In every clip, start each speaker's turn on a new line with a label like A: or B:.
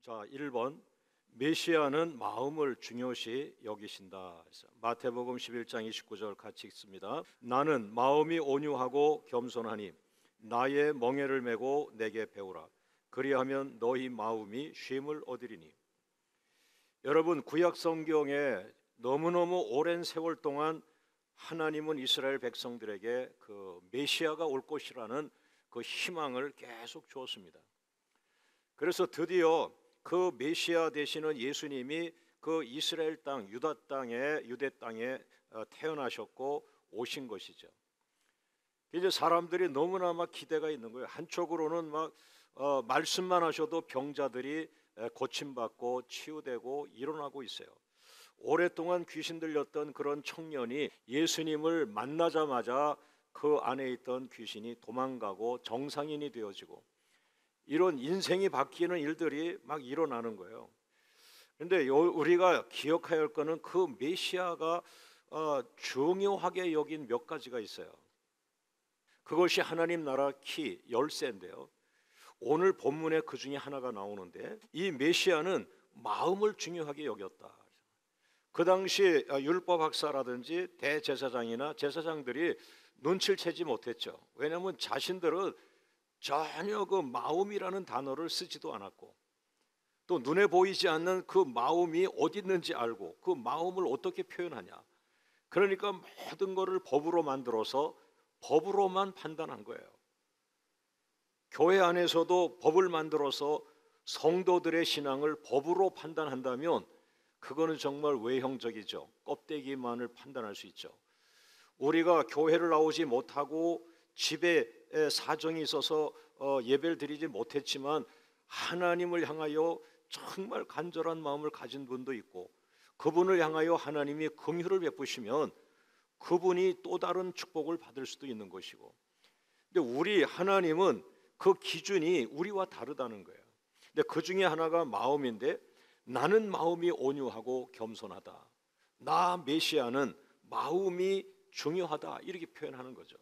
A: 자, 1번 메시아는 마음을 중요시 여기신다. 마태복음 11장 29절 같이 읽습니다. 나는 마음이 온유하고 겸손하니 나의 멍에를 메고 내게 배우라. 그리하면 너희 마음이 쉼을 얻으리니. 여러분, 구약 성경에 너무너무 오랜 세월 동안 하나님은 이스라엘 백성들에게 그 메시아가 올 것이라는 그 희망을 계속 주었습니다. 그래서 드디어 그 메시아 되시는 예수님이 그 이스라엘 땅, 유대 땅에 태어나셨고 오신 것이죠. 이제 사람들이 너무나 막 기대가 있는 거예요. 한쪽으로는 막 말씀만 하셔도 병자들이 고침받고 치유되고 일어나고 있어요. 오랫동안 귀신 들렸던 그런 청년이 예수님을 만나자마자 그 안에 있던 귀신이 도망가고 정상인이 되어지고, 이런 인생이 바뀌는 일들이 막 일어나는 거예요. 그런데 우리가 기억해야 할 것은 그 메시아가 중요하게 여긴 몇 가지가 있어요. 그것이 하나님 나라 키, 열쇠인데요. 오늘 본문에 그 중에 하나가 나오는데, 이 메시아는 마음을 중요하게 여겼다. 그 당시 율법 학사라든지 대제사장이나 제사장들이 눈치를 채지 못했죠. 왜냐하면 자신들은 전혀 그 마음이라는 단어를 쓰지도 않았고, 또 눈에 보이지 않는 그 마음이 어디 있는지 알고 그 마음을 어떻게 표현하냐. 그러니까 모든 것을 법으로 만들어서 법으로만 판단한 거예요. 교회 안에서도 법을 만들어서 성도들의 신앙을 법으로 판단한다면 그거는 정말 외형적이죠. 껍데기만을 판단할 수 있죠. 우리가 교회를 나오지 못하고 집에 사정이 있어서 예배를 드리지 못했지만 하나님을 향하여 정말 간절한 마음을 가진 분도 있고, 그분을 향하여 하나님이 긍휼을 베푸시면 그분이 또 다른 축복을 받을 수도 있는 것이고. 근데 우리 하나님은 그 기준이 우리와 다르다는 거예요. 근데 그 중에 하나가 마음인데, 나는 마음이 온유하고 겸손하다. 나 메시아는 마음이 중요하다, 이렇게 표현하는 거죠.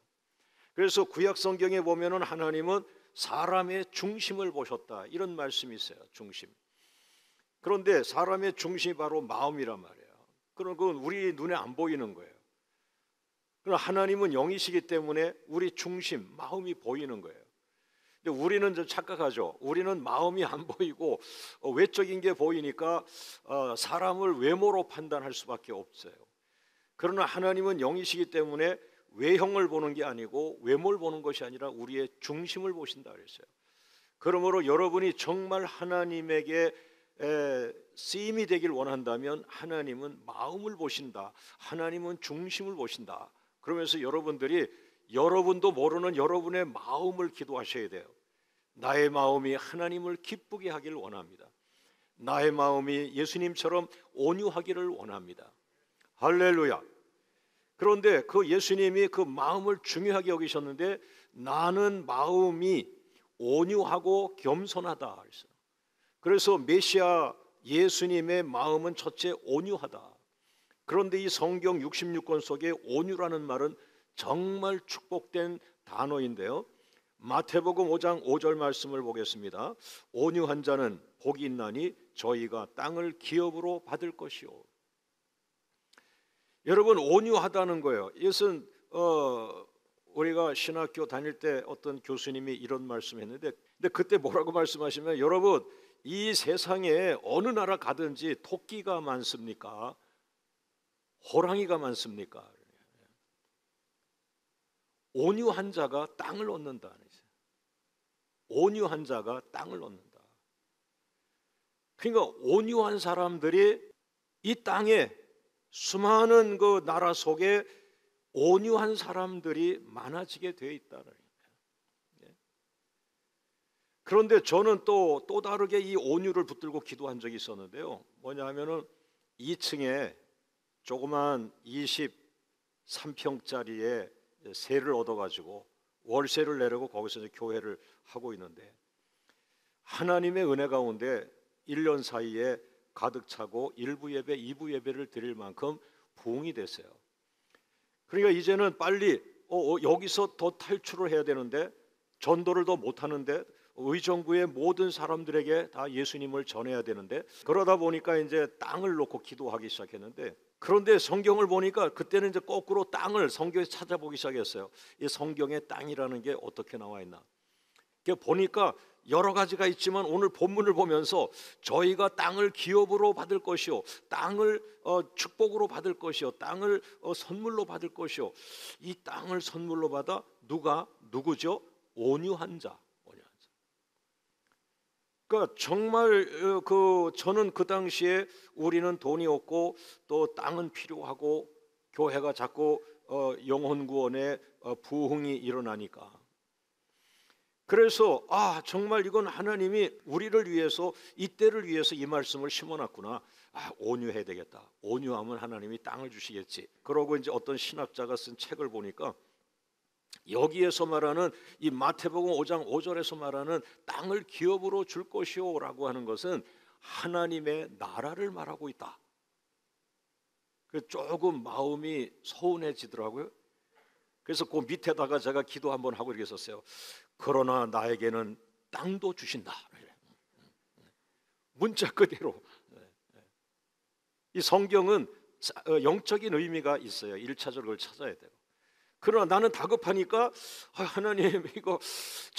A: 그래서 구약 성경에 보면은 하나님은 사람의 중심을 보셨다, 이런 말씀이 있어요. 중심. 그런데 사람의 중심이 바로 마음이란 말이에요. 그런 건 우리 눈에 안 보이는 거예요. 그러나 하나님은 영이시기 때문에 우리 중심, 마음이 보이는 거예요. 근데 우리는 좀 착각하죠. 우리는 마음이 안 보이고 외적인 게 보이니까 사람을 외모로 판단할 수밖에 없어요. 그러나 하나님은 영이시기 때문에 외형을 보는 게 아니고 외모를 보는 것이 아니라 우리의 중심을 보신다 그랬어요. 그러므로 여러분이 정말 하나님에게 쓰임이 되길 원한다면 하나님은 마음을 보신다. 하나님은 중심을 보신다. 그러면서 여러분도 모르는 여러분의 마음을 기도하셔야 돼요. 나의 마음이 하나님을 기쁘게 하기를 원합니다. 나의 마음이 예수님처럼 온유하기를 원합니다. 할렐루야. 그런데 그 예수님이 그 마음을 중요하게 여기셨는데, 나는 마음이 온유하고 겸손하다 그랬어요. 그래서 메시아 예수님의 마음은 첫째 온유하다. 그런데 이 성경 66권 속에 온유라는 말은 정말 축복된 단어인데요. 마태복음 5장 5절 말씀을 보겠습니다. 온유한 자는 복이 있나니 저희가 땅을 기업으로 받을 것이요. 여러분, 온유하다는 거예요. 이것은 우리가 신학교 다닐 때 어떤 교수님이 이런 말씀했는데, 근데 그때 뭐라고 말씀하시면, 여러분, 이 세상에 어느 나라 가든지 토끼가 많습니까? 호랑이가 많습니까? 온유한 자가 땅을 얻는다. 온유한 자가 땅을 얻는다. 그러니까 온유한 사람들이 이 땅에 수많은 그 나라 속에 온유한 사람들이 많아지게 되어 있다는 거예요. 그런데 저는 또 다르게 이 온유를 붙들고 기도한 적이 있었는데요. 뭐냐 하면은 2층에 조그만 23평짜리에 세를 얻어가지고 월세를 내려고 거기서 이제 교회를 하고 있는데, 하나님의 은혜 가운데 1년 사이에 가득 차고 1부 예배, 2부 예배를 드릴 만큼 부흥이 됐어요. 그러니까 이제는 빨리 여기서 더 탈출을 해야 되는데, 전도를 더 못하는데 의정부의 모든 사람들에게 다 예수님을 전해야 되는데, 그러다 보니까 이제 땅을 놓고 기도하기 시작했는데, 그런데 성경을 보니까 그때는 이제 거꾸로 땅을 성경에서 찾아보기 시작했어요. 이 성경에 땅이라는 게 어떻게 나와 있나. 보니까 여러 가지가 있지만 오늘 본문을 보면서 저희가 땅을 기업으로 받을 것이요, 땅을 축복으로 받을 것이요, 땅을 선물로 받을 것이요. 이 땅을 선물로 받아 누구죠? 온유한 자. 그러니까 정말 저는 그 당시에 우리는 돈이 없고 또 땅은 필요하고 교회가 자꾸 영혼 구원에 부흥이 일어나니까, 그래서 정말 이건 하나님이 우리를 위해서, 이때를 위해서 이 말씀을 심어놨구나. 온유해야 되겠다. 온유하면 하나님이 땅을 주시겠지. 그러고 이제 어떤 신학자가 쓴 책을 보니까 여기에서 말하는 이 마태복음 5장 5절에서 말하는 땅을 기업으로 줄 것이요 라고 하는 것은 하나님의 나라를 말하고 있다. 조금 마음이 서운해지더라고요. 그래서 그 밑에다가 제가 기도 한번 하고 이렇게 썼어요. 그러나 나에게는 땅도 주신다. 문자 그대로. 이 성경은 영적인 의미가 있어요. 1차적으로 그걸 찾아야 돼요. 그러나 나는 다급하니까 하나님, 이거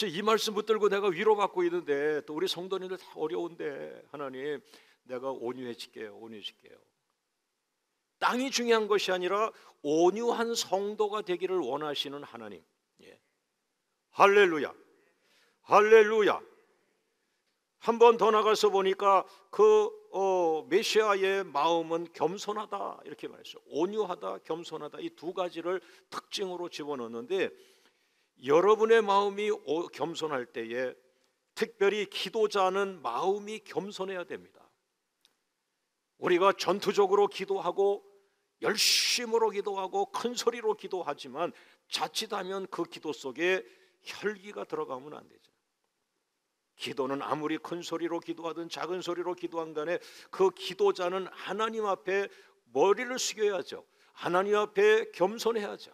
A: 이 말씀 붙들고 내가 위로받고 있는데 또 우리 성도님들 다 어려운데 하나님, 내가 온유해질게요. 땅이 중요한 것이 아니라 온유한 성도가 되기를 원하시는 하나님. 할렐루야. 한 번 더 나가서 보니까 메시아의 마음은 겸손하다 이렇게 말했어요. 온유하다, 겸손하다, 이 두 가지를 특징으로 집어넣는데, 여러분의 마음이 겸손할 때에 특별히 기도자는 마음이 겸손해야 됩니다. 우리가 전투적으로 기도하고 열심으로 기도하고 큰 소리로 기도하지만 자칫하면 그 기도 속에 혈기가 들어가면 안 되죠. 기도는 아무리 큰 소리로 기도하든 작은 소리로 기도한 간에 그 기도자는 하나님 앞에 머리를 숙여야죠. 하나님 앞에 겸손해야죠.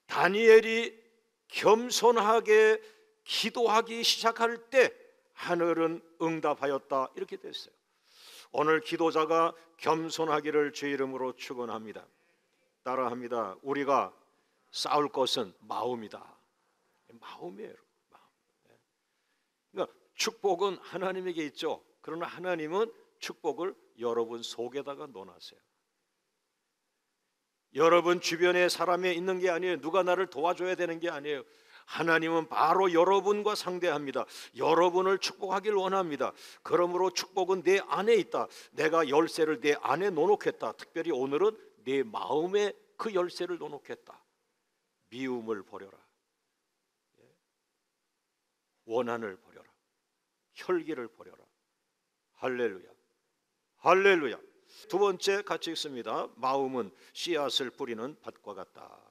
A: 다니엘이 겸손하게 기도하기 시작할 때 하늘은 응답하였다 이렇게 됐어요. 오늘 기도자가 겸손하기를 주의 이름으로 축원합니다. 따라합니다. 우리가 싸울 것은 마음이다. 마음이에요. 그러니까 축복은 하나님에게 있죠. 그러나 하나님은 축복을 여러분 속에다가 넣어놨어요. 여러분 주변에 사람이 있는 게 아니에요. 누가 나를 도와줘야 되는 게 아니에요. 하나님은 바로 여러분과 상대합니다. 여러분을 축복하길 원합니다. 그러므로 축복은 내 안에 있다. 내가 열쇠를 내 안에 넣어놓겠다. 특별히 오늘은 내 마음에 그 열쇠를 넣어놓겠다. 미움을 버려라. 원한을 버려라. 혈기를 버려라. 할렐루야. 두 번째 같이 읽습니다. 마음은 씨앗을 뿌리는 밭과 같다.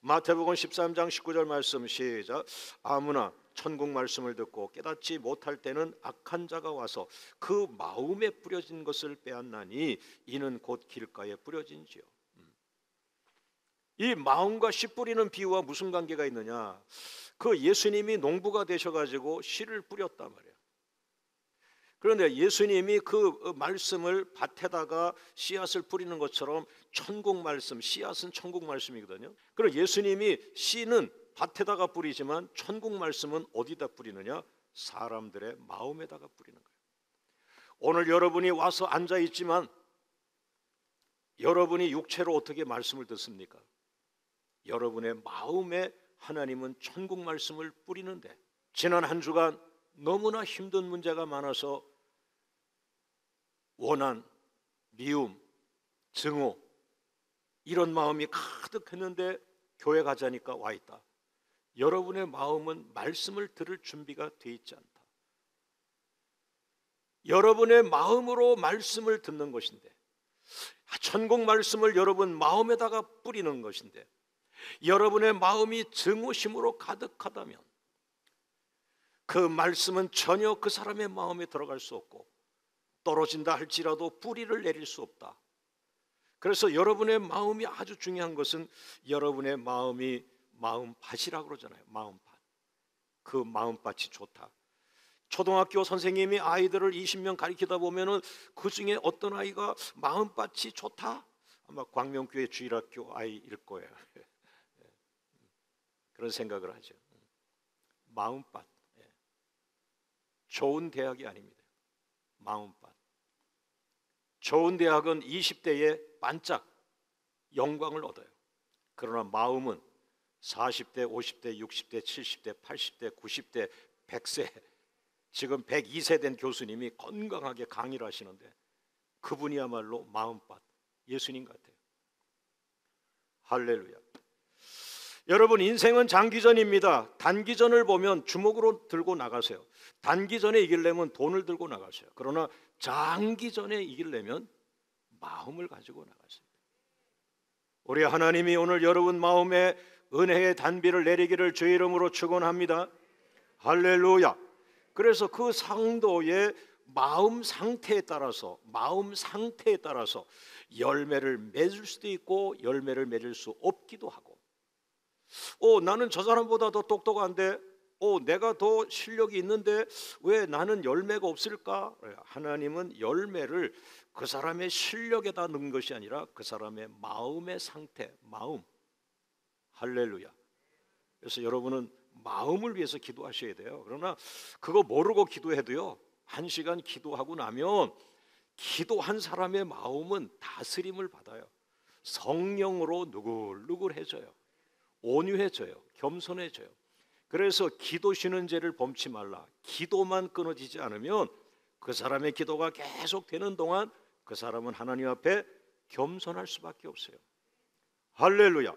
A: 마태복음 13장 19절 말씀 시작. 아무나 천국 말씀을 듣고 깨닫지 못할 때는 악한 자가 와서 그 마음에 뿌려진 것을 빼앗나니 이는 곧 길가에 뿌려진지요. 이 마음과 씨 뿌리는 비유와 무슨 관계가 있느냐? 그 예수님이 농부가 되셔가지고 씨를 뿌렸단 말이에요. 그런데 예수님이 그 말씀을 밭에다가 씨앗을 뿌리는 것처럼 천국 말씀, 씨앗은 천국 말씀이거든요. 그리고 예수님이 씨는 밭에다가 뿌리지만 천국 말씀은 어디다 뿌리느냐? 사람들의 마음에다가 뿌리는 거예요. 오늘 여러분이 와서 앉아 있지만 여러분이 육체로 어떻게 말씀을 듣습니까? 여러분의 마음에 하나님은 천국 말씀을 뿌리는데, 지난 한 주간 너무나 힘든 문제가 많아서 원한, 미움, 증오 이런 마음이 가득했는데 교회 가자니까 와 있다. 여러분의 마음은 말씀을 들을 준비가 돼 있지 않다. 여러분의 마음으로 말씀을 듣는 것인데, 천국 말씀을 여러분 마음에다가 뿌리는 것인데, 여러분의 마음이 증오심으로 가득하다면 그 말씀은 전혀 그 사람의 마음에 들어갈 수 없고, 떨어진다 할지라도 뿌리를 내릴 수 없다. 그래서 여러분의 마음이 아주 중요한 것은 여러분의 마음이 마음밭이라고 그러잖아요. 마음밭. 그 마음밭이 좋다. 초등학교 선생님이 아이들을 20명 가리키다 보면은 그 중에 어떤 아이가 마음밭이 좋다? 아마 광명교회 주일학교 아이일 거예요. 그런 생각을 하죠. 마음밭. 좋은 대학이 아닙니다. 마음밭. 좋은 대학은 20대에 반짝 영광을 얻어요. 그러나 마음은 40대, 50대, 60대, 70대, 80대, 90대, 100세, 지금 102세 된 교수님이 건강하게 강의를 하시는데 그분이야말로 마음밭 예수님 같아요. 할렐루야. 여러분, 인생은 장기전입니다. 단기전을 보면 주먹으로 들고 나가세요. 단기전에 이기려면 돈을 들고 나가세요. 그러나 장기전에 이기려면 마음을 가지고 나가세요. 우리 하나님이 오늘 여러분 마음에 은혜의 단비를 내리기를 주의 이름으로 축원합니다. 할렐루야. 그래서 그 상도의 마음 상태에 따라서 열매를 맺을 수도 있고 열매를 맺을 수 없기도 하고, 나는 저 사람보다 더 똑똑한데, 내가 더 실력이 있는데 왜 나는 열매가 없을까? 하나님은 열매를 그 사람의 실력에다 넣은 것이 아니라 그 사람의 마음의 상태, 마음. 할렐루야. 그래서 여러분은 마음을 위해서 기도하셔야 돼요. 그러나 그거 모르고 기도해도요, 1시간 기도하고 나면 기도한 사람의 마음은 다스림을 받아요. 성령으로 누글누글해져요. 온유해져요. 겸손해져요. 그래서 기도 쉬는 죄를 범치 말라. 기도만 끊어지지 않으면 그 사람의 기도가 계속 되는 동안 그 사람은 하나님 앞에 겸손할 수밖에 없어요. 할렐루야.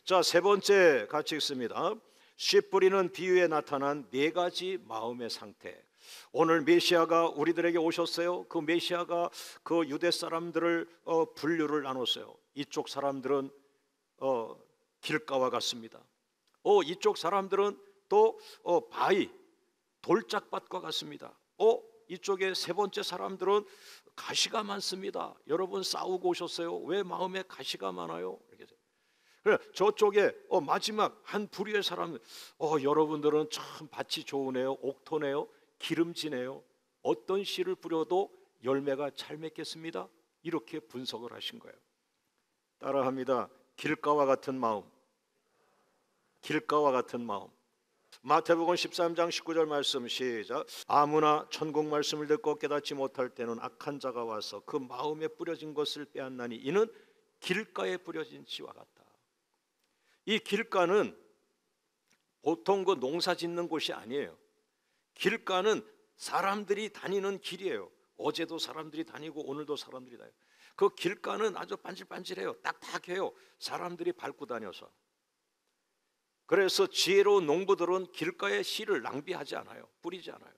A: 자, 세 번째 같이 읽습니다. 씨 뿌리는 비유에 나타난 4가지 마음의 상태. 오늘 메시아가 우리들에게 오셨어요. 그 메시아가 그 유대 사람들을 분류를 나눴어요. 이쪽 사람들은 길가와 같습니다. 이쪽 사람들은 또 바위, 돌짝밭과 같습니다. 이쪽에 세 번째 사람들은 가시가 많습니다. 여러분 싸우고 오셨어요? 왜 마음에 가시가 많아요? 이렇게. 그래, 저쪽에 마지막 한 부류의 사람들, 여러분들은 참 밭이 좋으네요. 옥토네요. 기름지네요. 어떤 씨를 뿌려도 열매가 잘 맺겠습니다. 이렇게 분석을 하신 거예요. 따라합니다. 길가와 같은 마음. 길가와 같은 마음. 마태복음 13장 19절 말씀 시작. 아무나 천국 말씀을 듣고 깨닫지 못할 때는 악한 자가 와서 그 마음에 뿌려진 것을 빼앗나니 이는 길가에 뿌려진 씨와 같다. 이 길가는 보통 그 농사 짓는 곳이 아니에요. 길가는 사람들이 다니는 길이에요. 어제도 사람들이 다니고 오늘도 사람들이 다녀요. 그 길가는 아주 반질반질해요. 딱딱해요. 사람들이 밟고 다녀서. 그래서 지혜로운 농부들은 길가에 씨를 낭비하지 않아요. 뿌리지 않아요.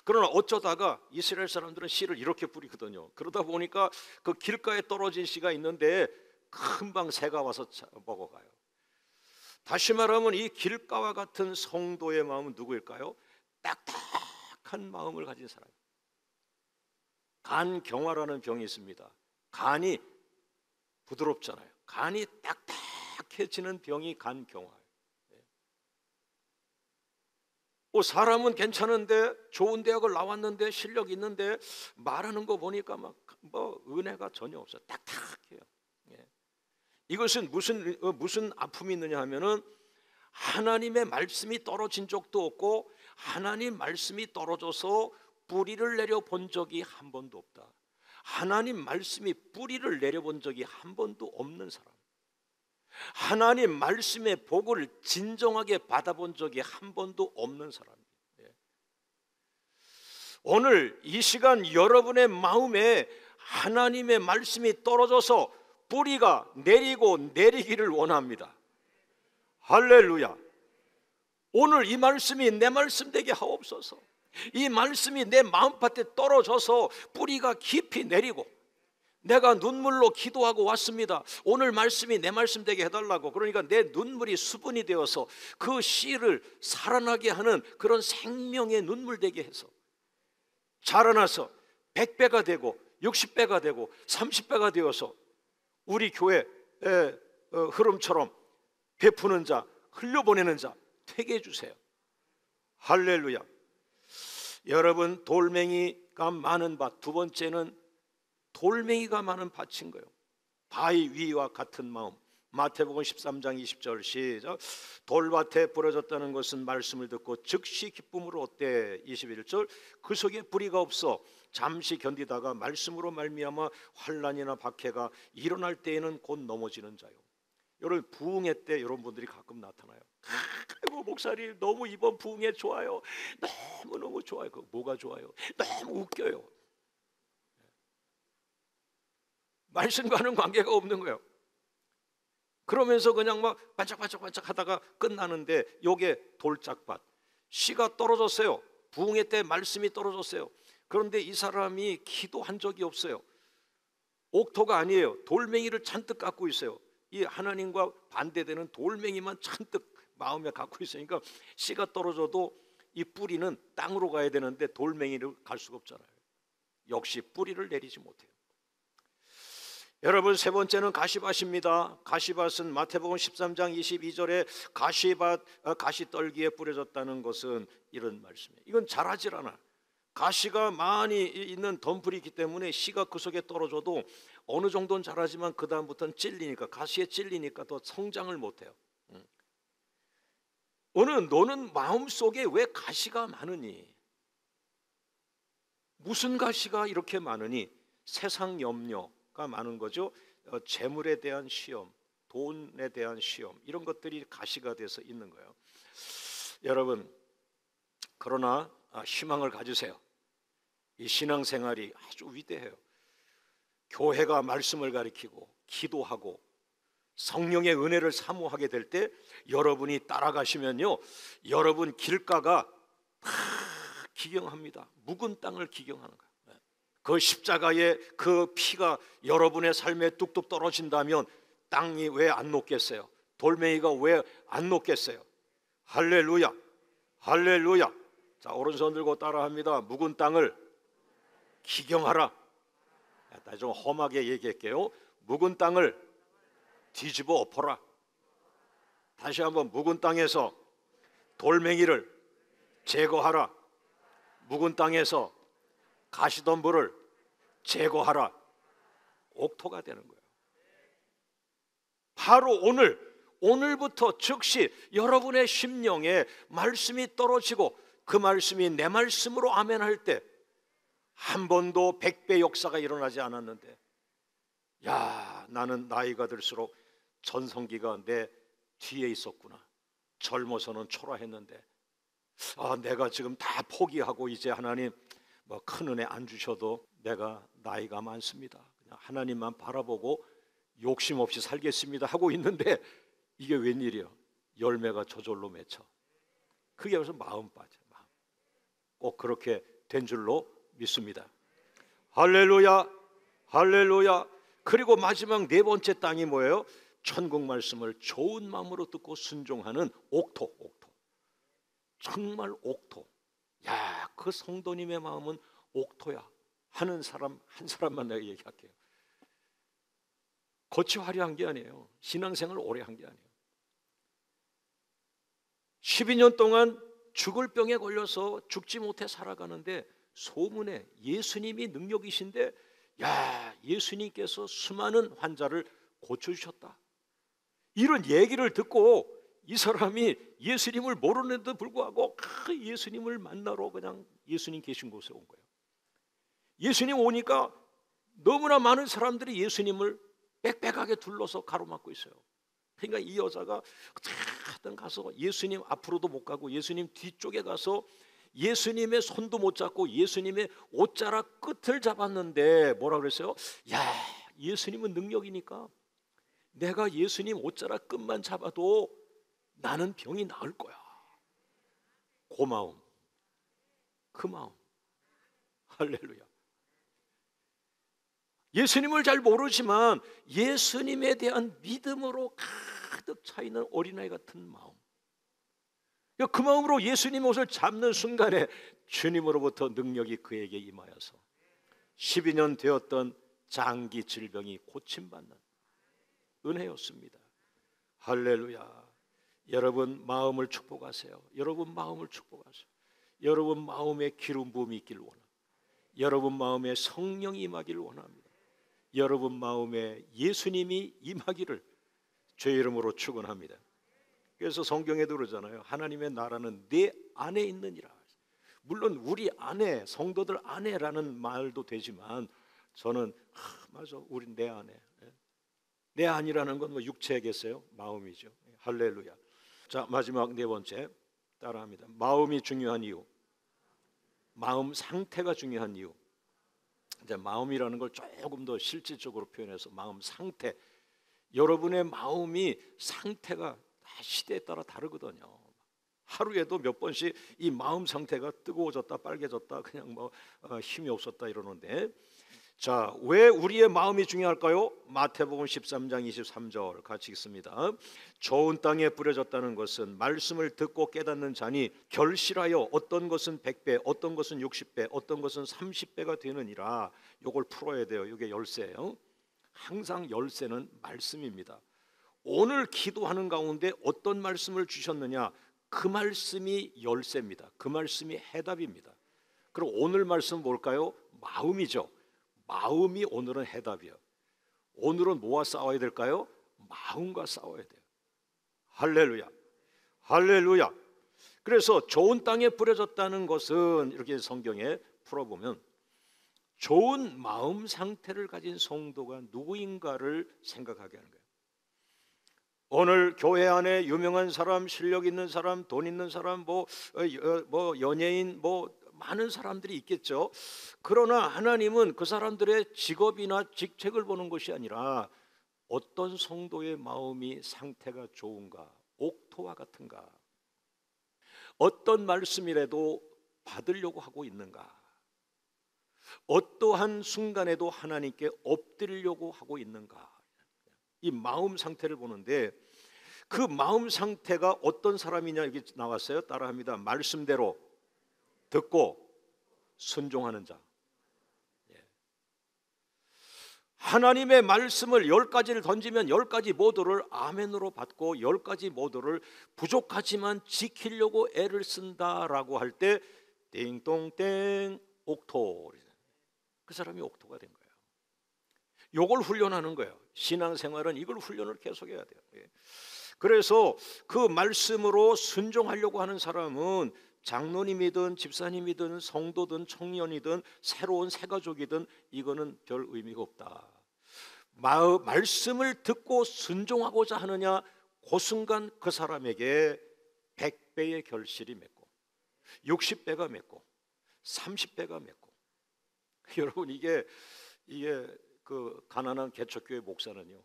A: 그러나 어쩌다가 이스라엘 사람들은 씨를 이렇게 뿌리거든요. 그러다 보니까 그 길가에 떨어진 씨가 있는데 금방 새가 와서 먹어가요. 다시 말하면 이 길가와 같은 성도의 마음은 누구일까요? 딱딱한 마음을 가진 사람. 간경화라는 병이 있습니다. 간이 부드럽잖아요. 간이 딱딱해지는 병이 간경화예요. 사람은 괜찮은데 좋은 대학을 나왔는데 실력 있는데 말하는 거 보니까 막 은혜가 전혀 없어요. 딱딱해요. 이것은 무슨 아픔이 있느냐 하면은 하나님의 말씀이 떨어진 적도 없고 하나님 말씀이 떨어져서 뿌리를 내려 본 적이 한 번도 없다. 하나님 말씀이 뿌리를 내려본 적이 한 번도 없는 사람. 하나님 말씀의 복을 진정하게 받아본 적이 한 번도 없는 사람이에요. 오늘 이 시간 여러분의 마음에 하나님의 말씀이 떨어져서 뿌리가 내리기를 원합니다. 할렐루야. 오늘 이 말씀이 내 말씀 되게 하옵소서. 이 말씀이 내 마음밭에 떨어져서 뿌리가 깊이 내리고, 내가 눈물로 기도하고 왔습니다. 오늘 말씀이 내 말씀 되게 해달라고. 그러니까 내 눈물이 수분이 되어서 그 씨를 살아나게 하는 그런 생명의 눈물 되게 해서 자라나서 100배가 되고 60배가 되고 30배가 되어서 우리 교회의 흐름처럼 베푸는 자, 흘려보내는 자 되게 해주세요. 할렐루야. 여러분, 돌멩이가 많은 밭, 두 번째는 돌멩이가 많은 밭인 거예요. 바위 위와 같은 마음. 마태복음 13장 20절 시작. 돌밭에 부러졌다는 것은 말씀을 듣고 즉시 기쁨으로 얻되. 21절. 그 속에 뿌리가 없어 잠시 견디다가 말씀으로 말미암아 환난이나 박해가 일어날 때에는 곧 넘어지는 자요. 여러분, 부흥회 때 여러분들이 가끔 나타나요. 아이고, 목사님 너무 이번 부흥회 좋아요. 너무너무 좋아요. 그 뭐가 좋아요? 너무 웃겨요. 말씀과는 관계가 없는 거예요. 그러면서 그냥 막 반짝반짝 하다가 끝나는데, 요게 돌짝밭. 씨가 떨어졌어요. 부흥회 때 말씀이 떨어졌어요. 그런데 이 사람이 기도한 적이 없어요. 옥토가 아니에요. 돌멩이를 잔뜩 갖고 있어요. 이 하나님과 반대되는 돌멩이만 잔뜩 마음에 갖고 있으니까 씨가 떨어져도 이 뿌리는 땅으로 가야 되는데 돌멩이를 갈 수가 없잖아요. 역시 뿌리를 내리지 못해요. 여러분, 세 번째는 가시밭입니다. 가시밭은 마태복음 13장 22절에 가시떨기에 뿌려졌다는 것은 이런 말씀이에요. 이건 자라질 않아. 가시가 많이 있는 덤불이 있기 때문에 씨가 그 속에 떨어져도 어느 정도는 자라지만 그 다음부터는 찔리니까, 가시에 찔리니까 더 성장을 못해요. 너는 마음속에 왜 가시가 많으니? 무슨 가시가 이렇게 많으니? 세상 염려가 많은 거죠. 재물에 대한 시험, 돈에 대한 시험, 이런 것들이 가시가 돼서 있는 거예요. 여러분, 그러나 희망을 가지세요. 이 신앙생활이 아주 위대해요. 교회가 말씀을 가리키고 기도하고 성령의 은혜를 사모하게 될 때 여러분이 따라가시면요, 여러분 길가가 다 기경합니다. 묵은 땅을 기경하는 거예요. 그 십자가의 그 피가 여러분의 삶에 뚝뚝 떨어진다면 땅이 왜 안 녹겠어요? 돌멩이가 왜 안 녹겠어요? 할렐루야, 할렐루야. 자, 오른손 들고 따라합니다. 묵은 땅을 기경하라. 좀 험하게 얘기할게요. 묵은 땅을 뒤집어 엎어라. 다시 한번, 묵은 땅에서 돌멩이를 제거하라. 묵은 땅에서 가시덤불을 제거하라. 옥토가 되는 거예요. 바로 오늘부터 즉시 여러분의 심령에 말씀이 떨어지고 그 말씀이 내 말씀으로 아멘할 때, 한 번도 100배 역사가 일어나지 않았는데, 야, 나는 나이가 들수록 전성기가 내 뒤에 있었구나. 젊어서는 초라했는데, 내가 지금 다 포기하고 이제 하나님 뭐 큰 은혜 안 주셔도 내가 나이가 많습니다, 그냥 하나님만 바라보고 욕심 없이 살겠습니다 하고 있는데, 이게 웬일이야? 열매가 저절로 맺혀. 그게 무슨 마음 빠져. 마음. 꼭 그렇게 된 줄로 믿습니다. 할렐루야, 할렐루야. 그리고 마지막 네 번째 땅이 뭐예요? 천국 말씀을 좋은 마음으로 듣고 순종하는 옥토. 정말 옥토. 야, 그 성도님의 마음은 옥토야 하는 사람 한 사람만 내가 얘기할게요. 겉이 화려한 게 아니에요. 신앙생활 오래 한 게 아니에요. 12년 동안 죽을 병에 걸려서 죽지 못해 살아가는데, 소문에 예수님이 능력이신데, 야, 예수님께서 수많은 환자를 고쳐주셨다, 이런 얘기를 듣고 이 사람이 예수님을 모르는데도 불구하고 그 예수님을 만나러 그냥 예수님 계신 곳에 온 거예요. 예수님 오니까 너무나 많은 사람들이 예수님을 빽빽하게 둘러서 가로막고 있어요. 그러니까 이 여자가 하여튼 가서 예수님 앞으로도 못 가고 예수님 뒤쪽에 가서 예수님의 손도 못 잡고 예수님의 옷자락 끝을 잡았는데 뭐라 그랬어요? 야, 예수님은 능력이니까 내가 예수님 옷자락 끝만 잡아도 나는 병이 나을 거야. 그 마음, 그 마음. 할렐루야. 예수님을 잘 모르지만 예수님에 대한 믿음으로 가득 차 있는 어린아이 같은 마음. 그 마음으로 예수님 옷을 잡는 순간에 주님으로부터 능력이 그에게 임하여서 12년 되었던 장기 질병이 고침받는 은혜였습니다. 할렐루야. 여러분 마음을 축복하세요. 여러분 마음을 축복하세요. 여러분 마음에 기름 부음이 있기를 원합니다. 여러분 마음에 성령이 임하기를 원합니다. 여러분 마음에 예수님이 임하기를 주의 이름으로 축원합니다. 그래서 성경에도 그러잖아요. 하나님의 나라는 내 안에 있느니라. 물론 우리 안에, 성도들 안에라는 말도 되지만 저는 맞아, 우리 내 안에. 내 안이라는 건 뭐 육체겠어요? 마음이죠. 할렐루야. 자, 마지막 네 번째 따라합니다. 마음이 중요한 이유. 마음 상태가 중요한 이유. 이제 마음이라는 걸 조금 더 실질적으로 표현해서 마음 상태. 여러분의 마음이 상태가 다 시대에 따라 다르거든요. 하루에도 몇 번씩 이 마음 상태가 뜨거워졌다, 빨개졌다, 그냥 뭐 힘이 없었다 이러는데, 자, 왜 우리의 마음이 중요할까요? 마태복음 13장 23절 같이 읽습니다. 좋은 땅에 뿌려졌다는 것은 말씀을 듣고 깨닫는 자니 결실하여 어떤 것은 100배, 어떤 것은 60배, 어떤 것은 30배가 되느니라. 요걸 풀어야 돼요. 이게 열쇠예요. 항상 열쇠는 말씀입니다. 오늘 기도하는 가운데 어떤 말씀을 주셨느냐, 그 말씀이 열쇠입니다. 그 말씀이 해답입니다. 그럼 오늘 말씀 뭘까요? 마음이죠. 마음이 오늘은 해답이에요. 오늘은 뭐와 싸워야 될까요? 마음과 싸워야 돼요. 할렐루야, 할렐루야. 그래서 좋은 땅에 뿌려졌다는 것은 이렇게 성경에 풀어보면 좋은 마음 상태를 가진 성도가 누구인가를 생각하게 하는 거예요. 오늘 교회 안에 유명한 사람, 실력 있는 사람, 돈 있는 사람, 뭐 연예인, 뭐 많은 사람들이 있겠죠. 그러나 하나님은 그 사람들의 직업이나 직책을 보는 것이 아니라 어떤 성도의 마음이 상태가 좋은가, 옥토와 같은가, 어떤 말씀이라도 받으려고 하고 있는가, 어떠한 순간에도 하나님께 엎드리려고 하고 있는가, 이 마음 상태를 보는데, 그 마음 상태가 어떤 사람이냐 여기 나왔어요. 따라합니다. 말씀대로 듣고 순종하는 자. 하나님의 말씀을 10가지를 던지면 10가지 모두를 아멘으로 받고 10가지 모두를 부족하지만 지키려고 애를 쓴다라고 할 때 띵동땡 옥토, 그 사람이 옥토가 된 거예요. 요걸 훈련하는 거예요. 신앙생활은 이걸 훈련을 계속해야 돼요. 그래서 그 말씀으로 순종하려고 하는 사람은 장로님이든 집사님이든 성도든 청년이든 새로운 새가족이든 이거는 별 의미가 없다. 말씀을 듣고 순종하고자 하느냐, 그 순간 그 사람에게 100배의 결실이 맺고 60배가 맺고 30배가 맺고. 여러분 이게 그 가난한 개척교회 목사는요,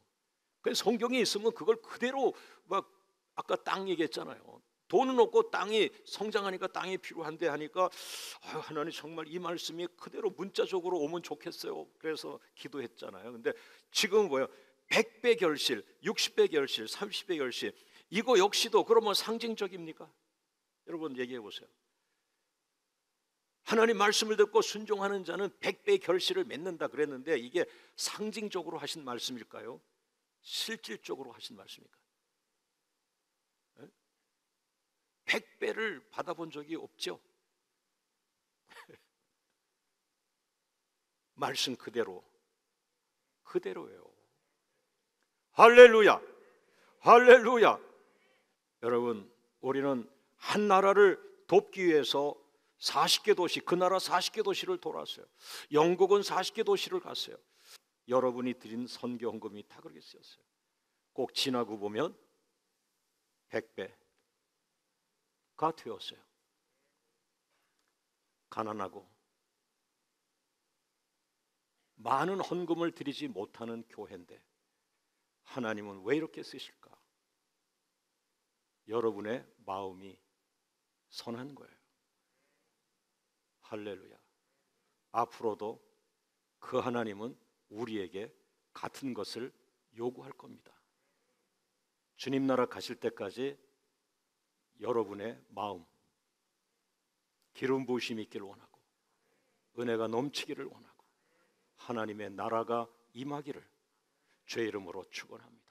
A: 그 성경이 있으면 그걸 그대로 막 아까 땅 얘기했잖아요. 돈은 없고 땅이 성장하니까 땅이 필요한데 하니까 하나님 정말 이 말씀이 그대로 문자적으로 오면 좋겠어요. 그래서 기도했잖아요. 근데 지금 뭐예요? 100배 결실, 60배 결실, 30배 결실. 이거 역시도 그러면 상징적입니까? 여러분 얘기해 보세요. 하나님 말씀을 듣고 순종하는 자는 100배의 결실을 맺는다 그랬는데 이게 상징적으로 하신 말씀일까요? 실질적으로 하신 말씀입니까? 100배를 받아본 적이 없죠. 말씀 그대로예요. 할렐루야, 할렐루야. 여러분 우리는 한 나라를 돕기 위해서 40개 도시, 그 나라 40개 도시를 돌았어요. 영국은 40개 도시를 갔어요. 여러분이 드린 선교 헌금이 다 그렇게 쓰였어요. 꼭 지나고 보면 100배가 되었어요. 가난하고 많은 헌금을 드리지 못하는 교회인데 하나님은 왜 이렇게 쓰실까? 여러분의 마음이 선한 거예요. 할렐루야. 앞으로도 그 하나님은 우리에게 같은 것을 요구할 겁니다. 주님 나라 가실 때까지 여러분의 마음 기름 부으심이 있기를 원하고 은혜가 넘치기를 원하고 하나님의 나라가 임하기를 주의 이름으로 축원합니다.